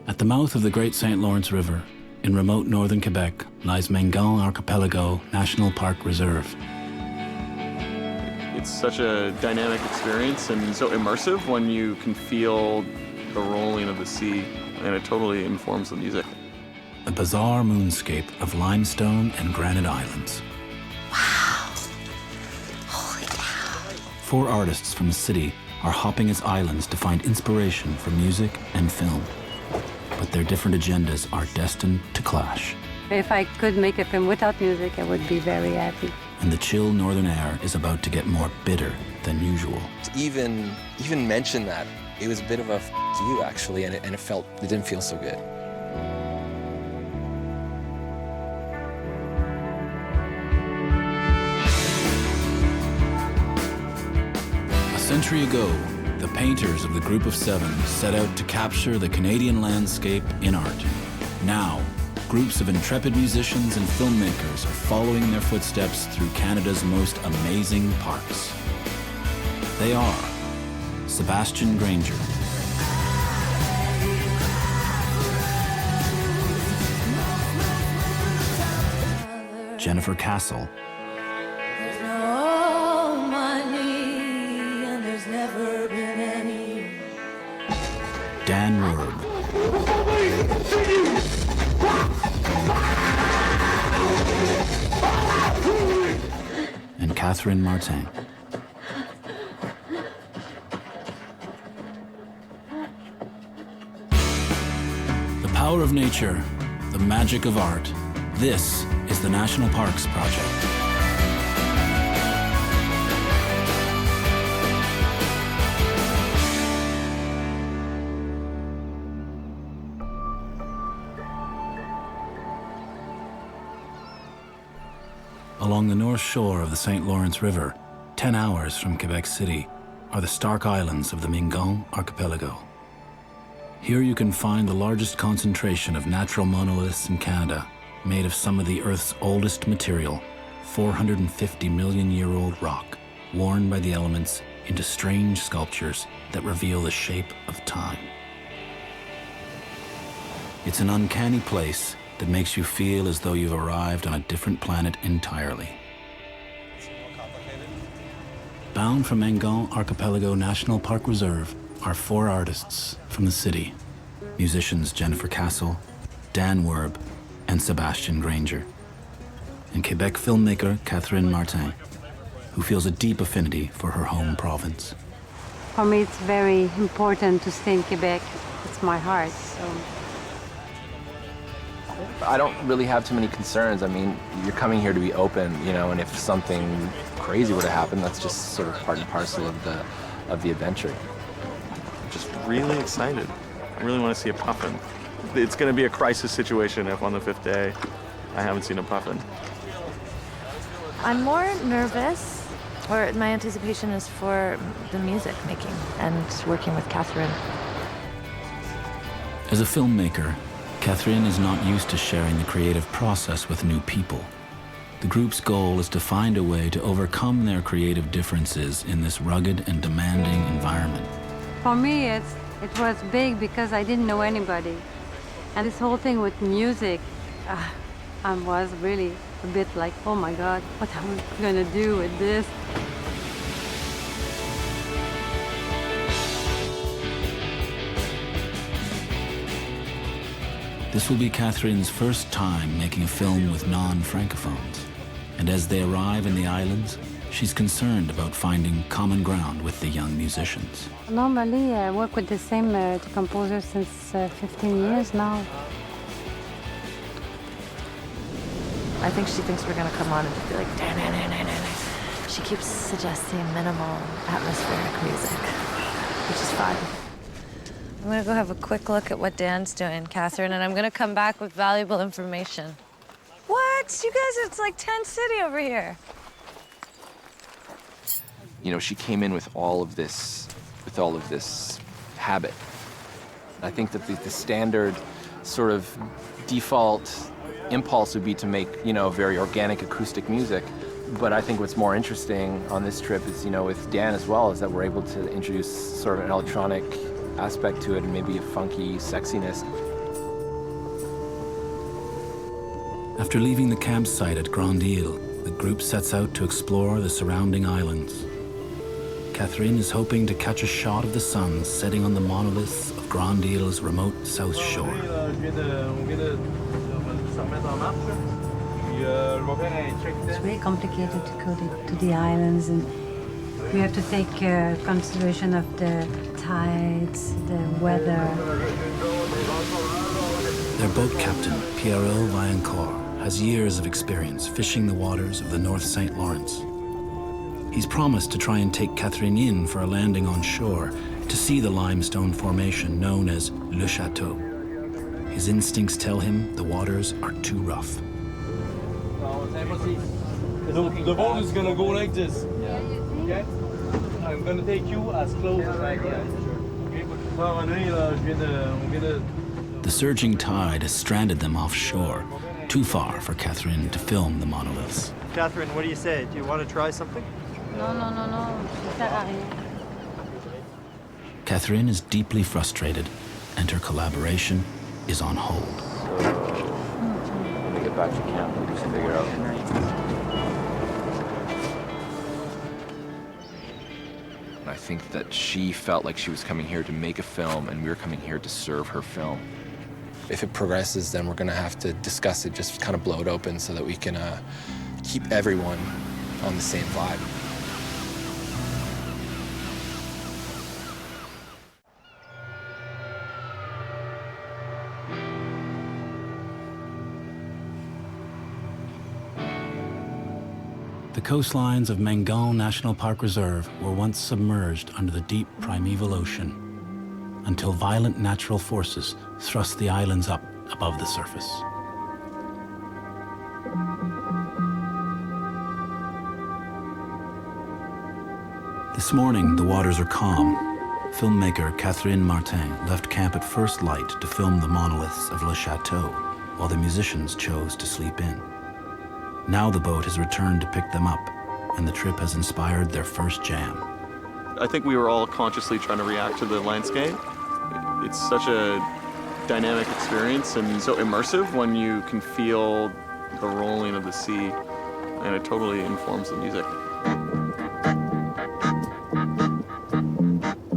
At the mouth of the Great St. Lawrence River, in remote northern Quebec, lies Mingan Archipelago National Park Reserve. It's such a dynamic experience and so immersive when you can feel the rolling of the sea, and it totally informs the music. A bizarre moonscape of limestone and granite islands. Wow! Holy cow! 4 artists from the city are hopping its islands to find inspiration for music and film. But their different agendas are destined to clash. If I could make a film without music, I would be very happy. And the chill northern air is about to get more bitter than usual. To even mention that, it was a bit of a f you, actually, and it didn't feel so good. A century ago, the painters of the Group of 7 set out to capture the Canadian landscape in art. Now, groups of intrepid musicians and filmmakers are following in their footsteps through Canada's most amazing parks. They are Sebastien Grainger, Jennifer Castle, Dan Werb, and Catherine Martin. The power of nature, the magic of art. This is the National Parks Project. Along the north shore of the St. Lawrence River, 10 hours from Quebec City, are the stark islands of the Mingan Archipelago. Here you can find the largest concentration of natural monoliths in Canada, made of some of the Earth's oldest material, 450-million-year-old rock, worn by the elements into strange sculptures that reveal the shape of time. It's an uncanny place that makes you feel as though you've arrived on a different planet entirely. Bound from Mingan Archipelago National Park Reserve are 4 artists from the city, musicians Jennifer Castle, Dan Werb, and Sebastien Grainger, and Quebec filmmaker Catherine Martin, who feels a deep affinity for her home province. For me, it's very important to stay in Quebec. It's my heart, so. I don't really have too many concerns. I mean, you're coming here to be open, you know, and if something crazy were to happen, that's just sort of part and parcel of the adventure. I'm just really excited. I really want to see a puffin. It's going to be a crisis situation if on the 5th day I haven't seen a puffin. I'm more nervous, or my anticipation is for the music making and working with Catherine. As a filmmaker, Catherine is not used to sharing the creative process with new people. The group's goal is to find a way to overcome their creative differences in this rugged and demanding environment. For me, it was big because I didn't know anybody. And this whole thing with music, I was really a bit like, oh my God, what am I gonna do with this? This will be Catherine's first time making a film with non-francophones. And as they arrive in the islands, she's concerned about finding common ground with the young musicians. Normally, I work with the same composer since 15 years now. I think she thinks we're gonna come on and just be like, "Nah, nah, nah, nah, nah." She keeps suggesting minimal atmospheric music, which is fun. I'm gonna go have a quick look at what Dan's doing, Catherine, and I'm gonna come back with valuable information. What? You guys, it's like tent city over here. You know, she came in with all of this habit. I think that the standard sort of default impulse would be to make, you know, very organic acoustic music. But I think what's more interesting on this trip is, you know, with Dan as well, is that we're able to introduce sort of an electronic aspect to it and maybe a funky sexiness. After leaving the campsite at Grande Île, the group sets out to explore the surrounding islands. Catherine is hoping to catch a shot of the sun setting on the monoliths of Grande Île's remote south shore. It's very complicated to go to the islands, and we have to take consideration of the tides, the weather. Their boat captain, Pierrot Vaillancourt, has years of experience fishing the waters of the North St. Lawrence. He's promised to try and take Catherine in for a landing on shore to see the limestone formation known as Le Chateau. His instincts tell him the waters are too rough. The boat is gonna go like this. Okay? I'm gonna take you as close as I can. The surging tide has stranded them offshore, too far for Catherine to film the monoliths. Catherine, what do you say? Do you want to try something? No, no, no, no, ça sert à rien. Catherine is deeply frustrated, and her collaboration is on hold. When we get back to camp, we'll just figure out. I think that she felt like she was coming here to make a film, and we were coming here to serve her film. If it progresses, then we're going to have to discuss it, just kind of blow it open so that we can keep everyone on the same vibe. The coastlines of Mingan National Park Reserve were once submerged under the deep primeval ocean, until violent natural forces thrust the islands up above the surface. This morning, the waters are calm. Filmmaker Catherine Martin left camp at first light to film the monoliths of Le Chateau, while the musicians chose to sleep in. Now the boat has returned to pick them up, and the trip has inspired their first jam. I think we were all consciously trying to react to the landscape. It's such a dynamic experience and so immersive when you can feel the rolling of the sea, and it totally informs the music.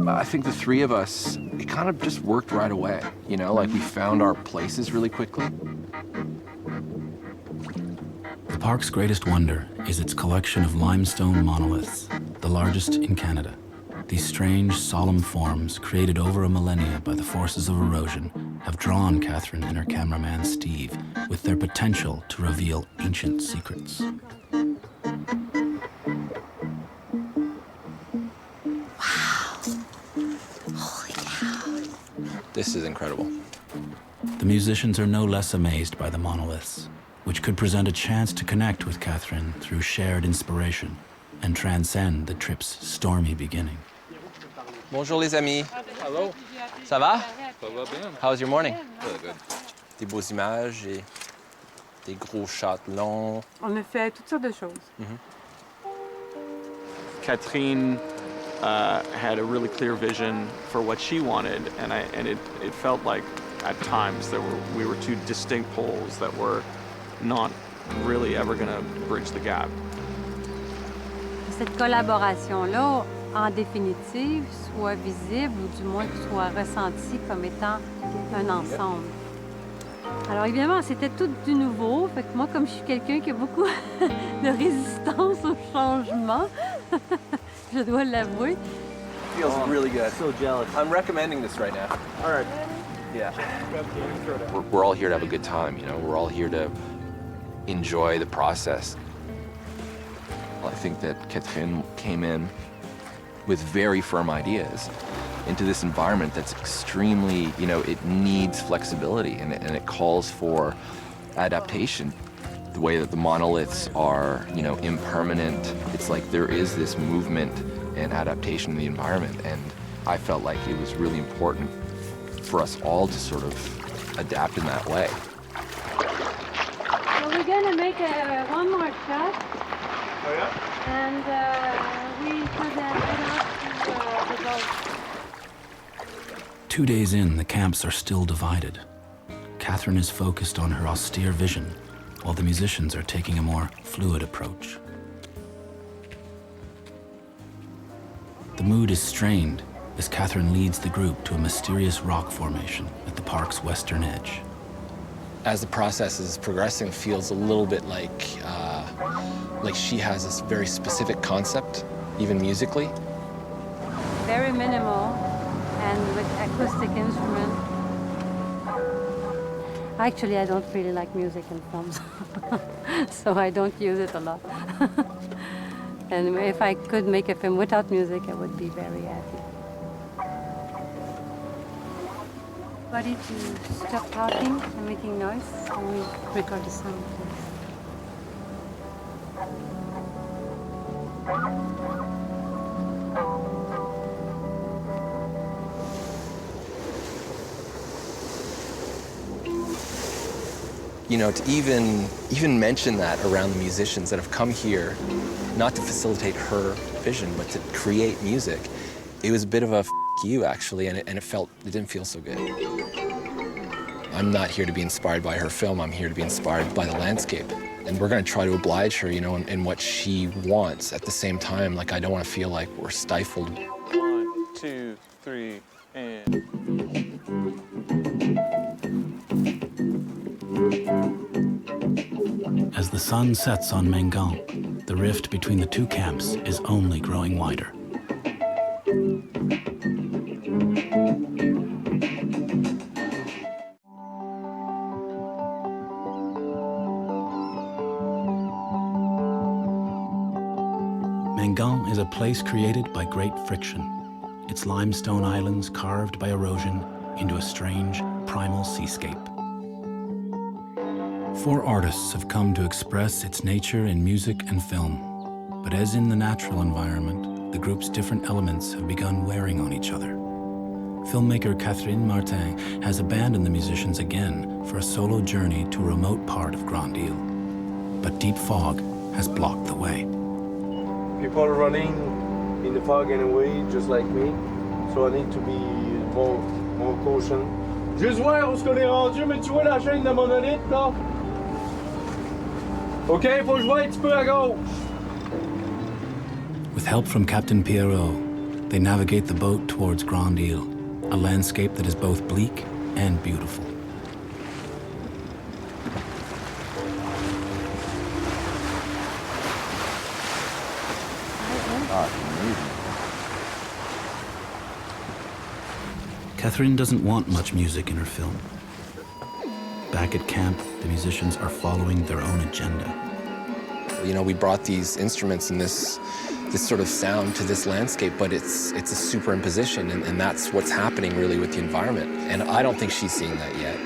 I think the three of us, it kind of just worked right away. You know, like we found our places really quickly. The park's greatest wonder is its collection of limestone monoliths, the largest in Canada. These strange, solemn forms, created over a millennia by the forces of erosion, have drawn Catherine and her cameraman Steve with their potential to reveal ancient secrets. This is incredible. The musicians are no less amazed by the monoliths, which could present a chance to connect with Catherine through shared inspiration and transcend the trip's stormy beginning. Bonjour les amis. Hello. Ça va? Ça va bien? How was your morning? Good, good. Des beaux images et des gros shots longs. On a fait toutes sortes de choses. Catherine had a really clear vision for what she wanted, and it felt like at times we were two distinct poles that were not really ever going to bridge the gap. Cette collaboration-là, en définitive, soit visible ou du moins soit ressentie comme étant un ensemble. Alors évidemment, c'était tout du nouveau. Fait que moi, comme je suis quelqu'un qui a beaucoup de résistance au changement, je dois l'avouer. Feels really good. So jealous. I'm recommending this right now. All right. Yeah. We're all here to have a good time, you know? We're all here to enjoy the process. Well, I think that Catherine came in with very firm ideas into this environment that's extremely, you know, it needs flexibility and it calls for adaptation. The way that the monoliths are, you know, impermanent, it's like there is this movement and adaptation in the environment, and I felt like it was really important for us all to sort of adapt in that way. So we're gonna make one more shot. Oh yeah? And we could head out to the boat. 2 days in, the camps are still divided. Catherine is focused on her austere vision, while the musicians are taking a more fluid approach. The mood is strained as Catherine leads the group to a mysterious rock formation at the park's western edge. As the process is progressing, it feels a little bit like she has this very specific concept, even musically. Very minimal and with acoustic instruments. Actually, I don't really like music in films, so I don't use it a lot. And if I could make a film without music, I would be very happy. Everybody to stop talking and making noise, and we record the sound, please. You know, to even mention that around the musicians that have come here, not to facilitate her vision, but to create music, it was a bit of a f you, actually, and it didn't feel so good. I'm not here to be inspired by her film, I'm here to be inspired by the landscape. And we're gonna try to oblige her, you know, in what she wants. At the same time, like, I don't wanna feel like we're stifled. 1, 2, 3, and... As the sun sets on Mingan, the rift between the two camps is only growing wider. Mingan is a place created by great friction, its limestone islands carved by erosion into a strange, primal seascape. 4 artists have come to express its nature in music and film, but as in the natural environment, the group's different elements have begun wearing on each other. Filmmaker Catherine Martin has abandoned the musicians again for a solo journey to a remote part of Grand Isle, but deep fog has blocked the way. People are running in the fog anyway, just like me, so I need to be more caution. Juste voir où est-ce qu'on est rendu, mais tu vois la chaîne de monoliths, là? OK, faut que je voie un petit peu à gauche. With help from Captain Pierrot, they navigate the boat towards Grand Isle, a landscape that is both bleak and beautiful. Catherine doesn't want much music in her film. Back at camp, the musicians are following their own agenda. You know, we brought these instruments and this sort of sound to this landscape, but it's a superimposition, and that's what's happening really with the environment. And I don't think she's seeing that yet.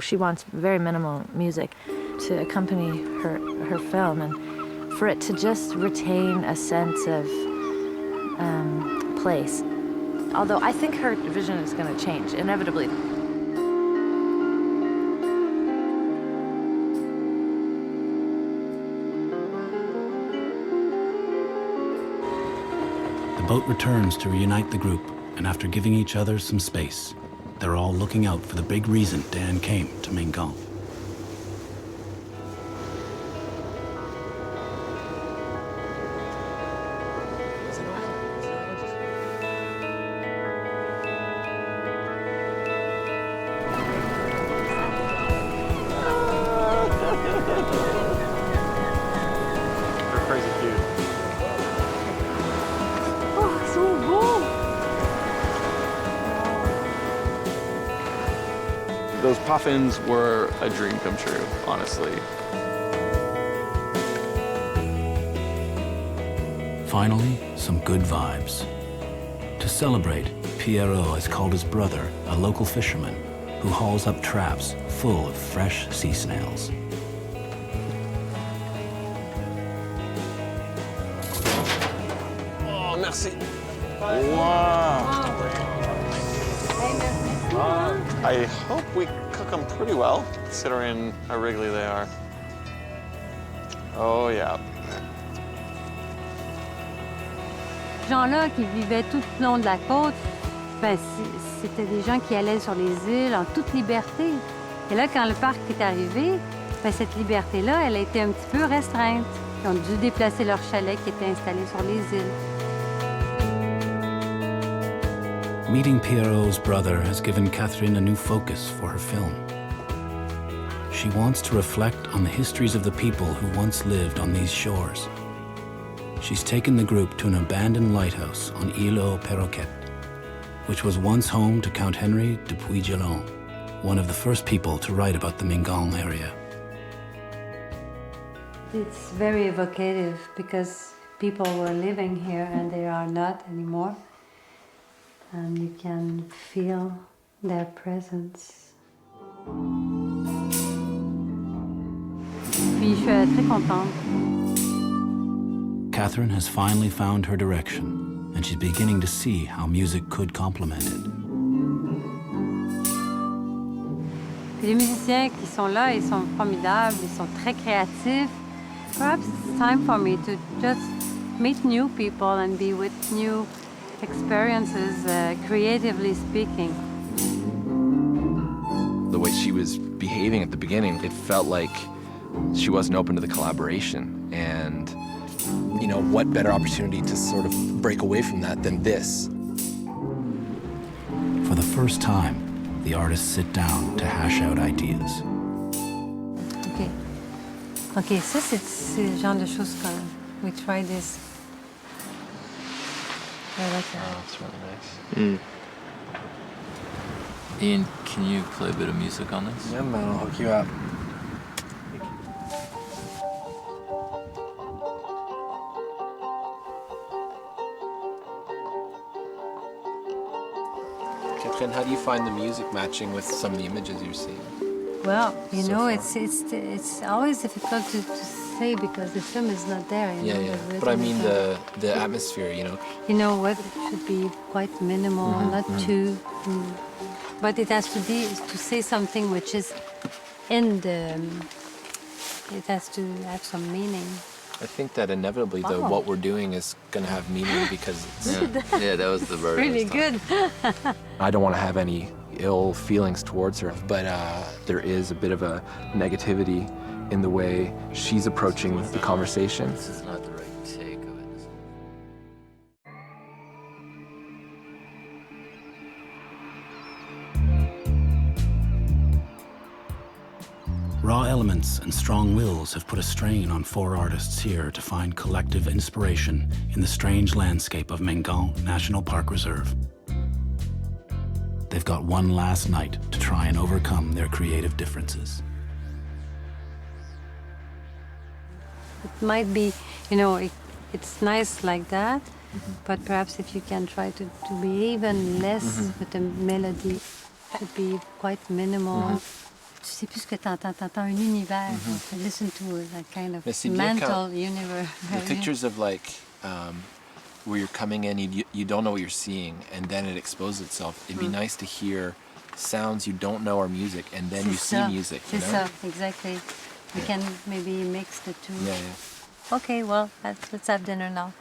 She wants very minimal music to accompany her film, and for it to just retain a sense of place. Although I think her vision is going to change, inevitably. The boat returns to reunite the group, and after giving each other some space, they're all looking out for the big reason Dan came to Mingan. Those puffins were a dream come true, honestly. Finally, some good vibes. To celebrate, Pierrot has called his brother, a local fisherman, who hauls up traps full of fresh sea snails. Oh, merci. Wow. I hope we cook them pretty well, considering how wriggly they are. Oh, yeah. Ces gens-là qui vivaient tout le long de la côte, ben c'était des gens qui allaient sur les îles en toute liberté. Et là, quand le parc est arrivé, ben, cette liberté-là, elle a été un petit peu restreinte. Ils ont dû déplacer leur chalet qui était installé sur les îles. Meeting Pierrot's brother has given Catherine a new focus for her film. She wants to reflect on the histories of the people who once lived on these shores. She's taken the group to an abandoned lighthouse on Île aux Perroquets, which was once home to Count Henry de Puy-Gelon, one of the first people to write about the Mingan area. It's very evocative because people were living here and they are not anymore. And you can feel their presence. Puis je suis très contente. Catherine has finally found her direction, and she's beginning to see how music could complement it. Puis les musiciens qui sont là, ils sont formidables, ils sont très créatifs. Perhaps it's time for me to just meet new people and be with new experiences, creatively speaking. The way she was behaving at the beginning, it felt like she wasn't open to the collaboration. And, you know, what better opportunity to sort of break away from that than this? For the first time, the artists sit down to hash out ideas. OK, ça, c'est le genre de choses qu'on... We try this. I like that. Oh, that's really nice. Ian, can you play a bit of music on this? Yeah, man, I'll hook you up. Catherine, how do you find the music matching with some of the images you're seeing? Well, you So know, far. it's always difficult to say because the film is not there. You know, the But I rhythm mean is not- the atmosphere, you know? You know what? It should be quite minimal, not too. But it has to be to say something which is in the. It has to have some meaning. I think that inevitably, though, Wow. what we're doing is going to have meaning because it's, Yeah, that was the bird. I was Really talking good. I don't want to have any ill feelings towards her, but there is a bit of a negativity in the way she's approaching the conversation. This is not the right take of it. Raw elements and strong wills have put a strain on four artists here to find collective inspiration in the strange landscape of Mingan National Park Reserve. They've got one last night to try and overcome their creative differences. It might be, you know, it's nice like that, but perhaps if you can try to be even less with the melody, it should be quite minimal. Tu sais plus ce que t'entends, t'entends un univers. Listen to a kind of Mais c'est bien mental quand universe. the pictures of like where you're coming in, you don't know what you're seeing, and then it exposes itself. It'd be nice to hear sounds you don't know are music, and then you see music. You C'est know? ça, exactly. We can maybe mix the two. Yeah, yeah. Okay, well, let's have dinner now.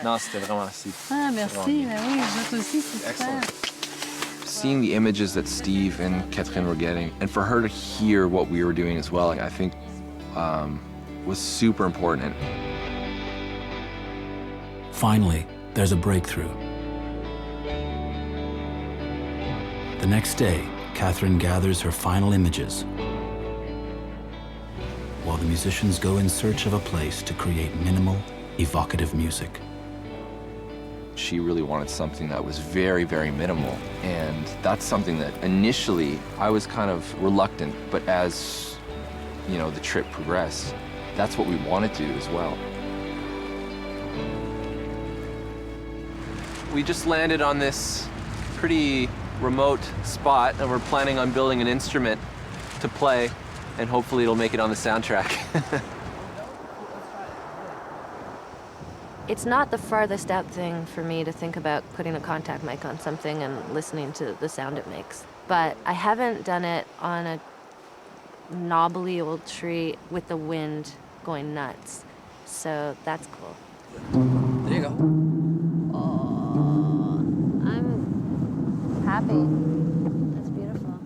Non, c'était vraiment si. Ah, merci. Ben oui, vous autres aussi, c'est super. Excellent. Seeing the images that Steve and Catherine were getting, and for her to hear what we were doing as well, I think was super important. Finally, there's a breakthrough. The next day, Catherine gathers her final images, while the musicians go in search of a place to create minimal, evocative music. She really wanted something that was very, very minimal. And that's something that initially I was kind of reluctant, but as, you know, the trip progressed, that's what we wanted to do as well. We just landed on this pretty remote spot, and we're planning on building an instrument to play, and hopefully it'll make it on the soundtrack. It's not the farthest out thing for me to think about putting a contact mic on something and listening to the sound it makes. But I haven't done it on a knobbly old tree with the wind going nuts. So that's cool. There you go. Oh, I'm happy. That's beautiful.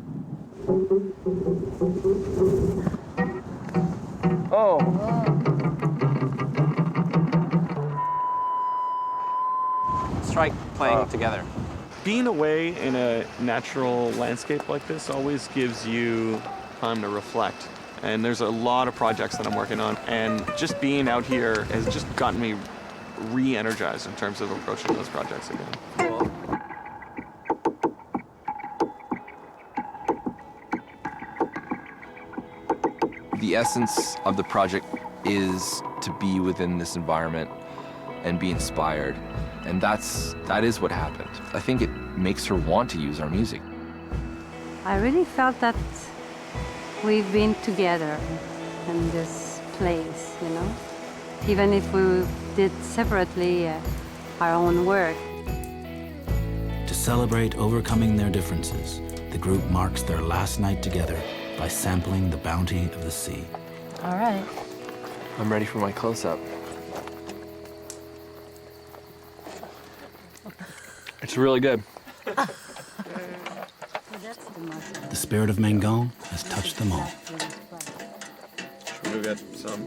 Let's try playing together. Being away in a natural landscape like this always gives you time to reflect. And there's a lot of projects that I'm working on, and just being out here has just gotten me re-energized in terms of approaching those projects again. Cool. The essence of the project is to be within this environment and be inspired. And that is what happened. I think it makes her want to use our music. I really felt that we've been together in this place, you know? Even if we did separately our own work. To celebrate overcoming their differences, the group marks their last night together by sampling the bounty of the sea. All right. I'm ready for my close-up. It's really good. The spirit of Mingan has touched them all. Should we get some?